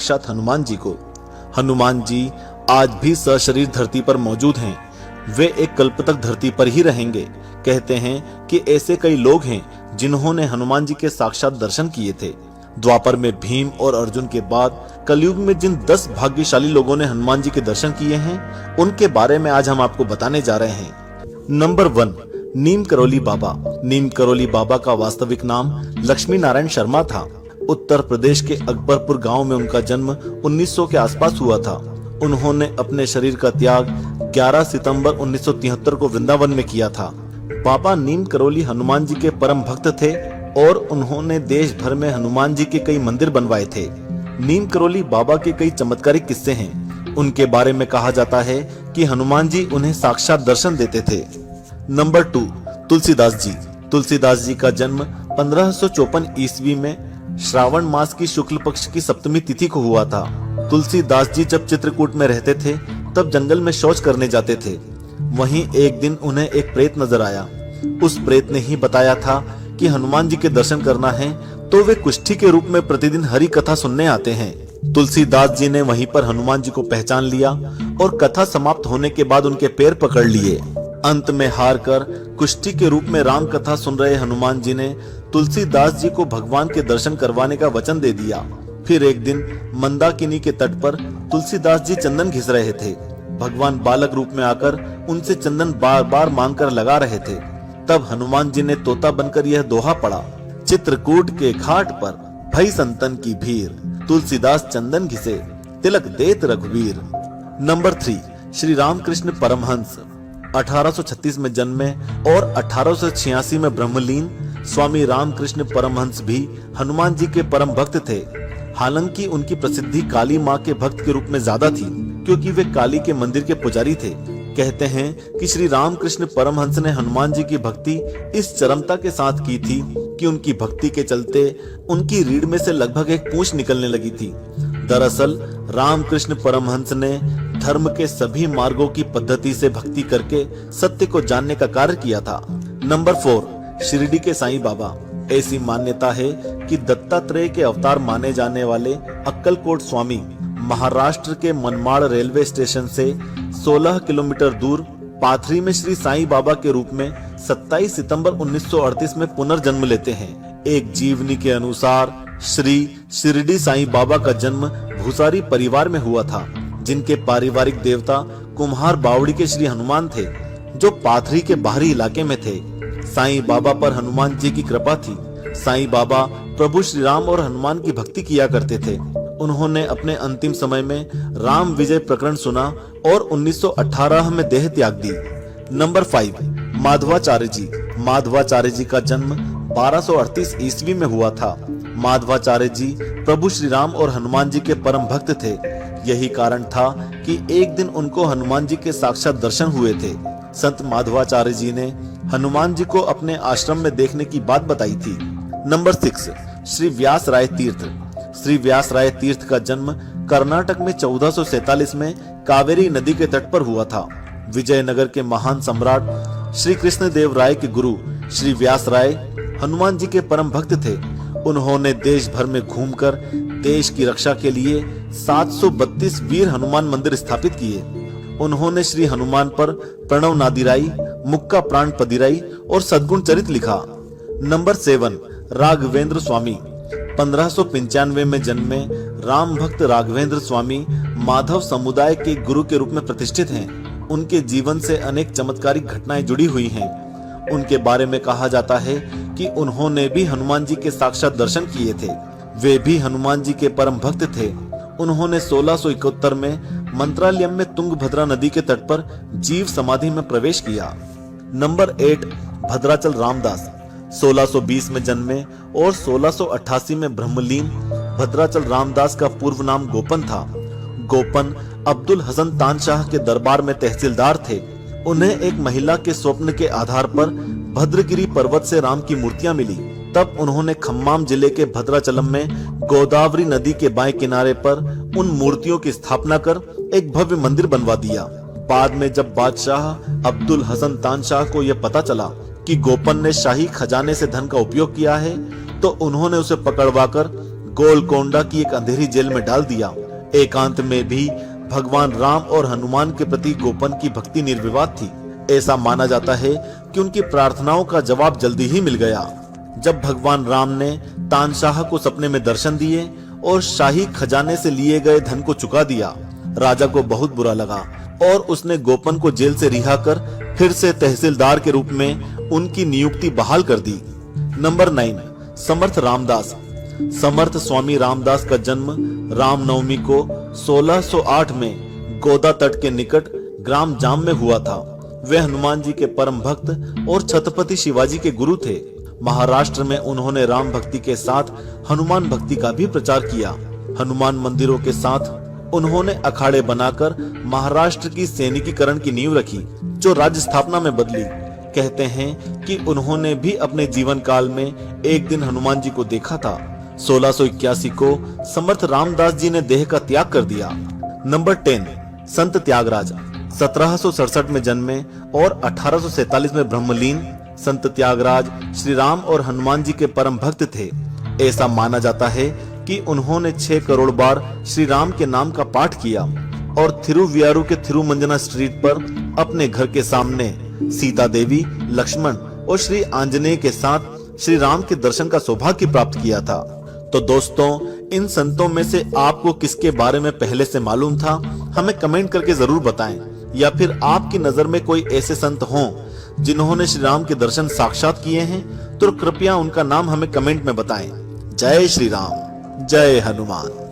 साक्षात हनुमान जी को। हनुमान जी आज भी सशरीर धरती पर मौजूद हैं। वे एक कल्प तक धरती पर ही रहेंगे। कहते हैं कि ऐसे कई लोग हैं जिन्होंने हनुमान जी के साक्षात दर्शन किए थे। द्वापर में भीम और अर्जुन के बाद कलयुग में जिन 10 भाग्यशाली लोगों ने हनुमान जी के दर्शन किए हैं, उनके बारे में आज हम आपको बताने जा रहे हैं। नंबर 1, नीम करौली बाबा। नीम करौली बाबा का वास्तविक नाम लक्ष्मी नारायण शर्मा था। उत्तर प्रदेश के अकबरपुर गांव में उनका जन्म 1900 के आसपास हुआ था। उन्होंने अपने शरीर का त्याग 11 सितंबर 1973 को वृंदावन में किया था। बाबा नीम करौली हनुमान जी के परम भक्त थे और उन्होंने देश भर में हनुमान जी के कई मंदिर बनवाए थे। नीम करौली बाबा के कई चमत्कारिक किस्से हैं। उनके बारे में कहा जाता है कि हनुमान जी उन्हें साक्षात दर्शन देते थे। नंबर 2, तुलसीदास जी। तुलसीदास जी का जन्म 1554 ईस्वी में श्रावण मास की शुक्ल पक्ष की सप्तमी तिथि को हुआ था। तुलसीदास जी जब चित्रकूट में रहते थे तब जंगल में शौच करने जाते थे। वहीं एक दिन उन्हें एक प्रेत नजर आया। उस प्रेत ने ही बताया था कि हनुमान जी के दर्शन करना है तो वे कुष्ठी के रूप में प्रतिदिन हरि कथा सुनने आते हैं। तुलसीदास जी ने वहीं पर हनुमान जी को पहचान लिया और कथा समाप्त होने के बाद उनके पैर पकड़ लिए। अंत में हार कर कुष्ठी के रूप में राम कथा सुन रहे हनुमान जी ने तुलसीदास जी को भगवान के दर्शन करवाने का वचन दे दिया। फिर एक दिन मंदाकिनी के तट पर तुलसीदास जी चंदन घिस रहे थे। भगवान बालक रूप में आकर उनसे चंदन बार बार मांग कर लगा रहे थे। तब हनुमान जी ने तोता बनकर यह दोहा पढ़ा, चित्रकूट के घाट पर भई संतन की भीड़, तुलसीदास चंदन घिसे तिलक देत रघुवीर। नंबर 3, श्री रामकृष्ण परमहंस। 1836 में जन्मे और 1886 में ब्रह्मलीन स्वामी रामकृष्ण परमहंस भी हनुमान जी के परम भक्त थे। हालांकि उनकी प्रसिद्धि काली माँ के भक्त के रूप में ज्यादा थी, क्योंकि वे काली के मंदिर के पुजारी थे। कहते हैं कि श्री रामकृष्ण परमहंस ने हनुमान जी की भक्ति इस चरमता के साथ की थी कि उनकी भक्ति के चलते उनकी रीढ़ में से लगभग एक पूंछ निकलने लगी थी। दरअसल रामकृष्ण परमहंस ने धर्म के सभी मार्गों की पद्धति से भक्ति करके सत्य को जानने का कार्य किया था। नंबर 4, शिरडी के साईं बाबा। ऐसी मान्यता है कि दत्तात्रेय के अवतार माने जाने वाले अक्कलकोट स्वामी महाराष्ट्र के मनमाड़ रेलवे स्टेशन से 16 किलोमीटर दूर पाथरी में श्री साईं बाबा के रूप में 27 सितंबर 1938 में पुनर्जन्म लेते हैं। एक जीवनी के अनुसार श्री शिरडी साईं बाबा का जन्म भूसारी परिवार में हुआ था, जिनके पारिवारिक देवता कुम्हार बावड़ी के श्री हनुमान थे, जो पाथरी के बाहरी इलाके में थे। साईं बाबा पर हनुमान जी की कृपा थी। साईं बाबा प्रभु श्री राम और हनुमान की भक्ति किया करते थे। उन्होंने अपने अंतिम समय में राम विजय प्रकरण सुना और 1918 में देह त्याग दी। नंबर 5, माधवाचार्य जी। माधवाचार्य जी का जन्म 1238 ईस्वी में हुआ था। माधवाचार्य जी प्रभु श्री राम और हनुमान जी के परम भक्त थे। यही कारण था कि एक दिन उनको हनुमान जी के साक्षात दर्शन हुए थे। संत माधवाचार्य जी ने हनुमान जी को अपने आश्रम में देखने की बात बताई थी। नंबर 6, श्री व्यास राय तीर्थ। श्री व्यास राय तीर्थ का जन्म कर्नाटक में 1447 में कावेरी नदी के तट पर हुआ था। विजयनगर के महान सम्राट श्री कृष्ण देव राय के गुरु श्री व्यास राय हनुमान जी के परम भक्त थे। उन्होंने देश भर में घूमकर देश की रक्षा के लिए 732 वीर हनुमान मंदिर स्थापित किए। उन्होंने श्री हनुमान पर प्रणव नादिराई, मुक्का प्राण पदिराई और सद्गुण चरित लिखा। नंबर 7, राघवेंद्र स्वामी। 1595 में जन्मे राम भक्त राघवेंद्र स्वामी माधव समुदाय के गुरु के रूप में प्रतिष्ठित हैं। उनके जीवन से अनेक चमत्कारिक घटनाएं जुड़ी हुई हैं। उनके बारे में कहा जाता है कि उन्होंने भी हनुमान जी के साक्षात दर्शन किए थे। वे भी हनुमान जी के परम भक्त थे। उन्होंने 1671 में मंत्रालयम में तुंगभद्रा नदी के तट पर जीव समाधि में प्रवेश किया। नंबर 8, भद्राचल रामदास। 1620 में जन्मे और 1688 में ब्रह्मलीन भद्राचल रामदास का पूर्व नाम गोपन था। गोपन अब्दुल हसन तानशाह के दरबार में तहसीलदार थे। उन्हें एक महिला के स्वप्न के आधार पर भद्रगिरी पर्वत से राम की मूर्तियां मिली। तब उन्होंने खम्माम जिले के भद्राचलम में गोदावरी नदी के बाएं किनारे पर उन मूर्तियों की स्थापना कर एक भव्य मंदिर बनवा दिया। बाद में जब बादशाह अब्दुल हसन तानशाह को यह पता चला कि गोपन ने शाही खजाने से धन का उपयोग किया है, तो उन्होंने उसे पकड़वाकर गोलकोंडा की एक अंधेरी जेल में डाल दिया। एकांत में भी भगवान राम और हनुमान के प्रति गोपन की भक्ति निर्विवाद थी। ऐसा माना जाता है कि उनकी प्रार्थनाओं का जवाब जल्दी ही मिल गया। जब भगवान राम ने तानशाह को सपने में दर्शन दिए और शाही खजाने से लिए गए धन को चुका दिया, राजा को बहुत बुरा लगा और उसने गोपन को जेल से रिहा कर फिर से तहसीलदार के रूप में उनकी नियुक्ति बहाल कर दी। नंबर 9, समर्थ रामदास। समर्थ स्वामी रामदास का जन्म रामनवमी को 1608 में गोदा तट के निकट ग्राम जाम में हुआ था। वे हनुमान जी के परम भक्त और छत्रपति शिवाजी के गुरु थे। महाराष्ट्र में उन्होंने राम भक्ति के साथ हनुमान भक्ति का भी प्रचार किया। हनुमान मंदिरों के साथ उन्होंने अखाड़े बनाकर महाराष्ट्र की सैनिकीकरण की नींव रखी, जो राज्य स्थापना में बदली। कहते हैं कि उन्होंने भी अपने जीवन काल में एक दिन हनुमान जी को देखा था। 1681 को समर्थ रामदास जी ने देह का त्याग कर दिया। नंबर 10, संत त्यागराज। 1767 में जन्मे और 1847 में ब्रह्मलीन संत त्यागराज श्री राम और हनुमान जी के परम भक्त थे। ऐसा माना जाता है कि उन्होंने 6 करोड़ बार श्री राम के नाम का पाठ किया और थिरुवियारू के थिरुमंजना स्ट्रीट पर अपने घर के सामने सीता देवी, लक्ष्मण और श्री आंजनेय के साथ श्री राम के दर्शन का सौभाग्य प्राप्त किया था। तो दोस्तों, इन संतों में से आपको किसके बारे में पहले से मालूम था? हमें कमेंट करके जरूर बताएं। या फिर आपकी नजर में कोई ऐसे संत हों जिन्होंने श्री राम के दर्शन साक्षात किए हैं, तो कृपया उनका नाम हमें कमेंट में बताएं। जय श्री राम, जय हनुमान।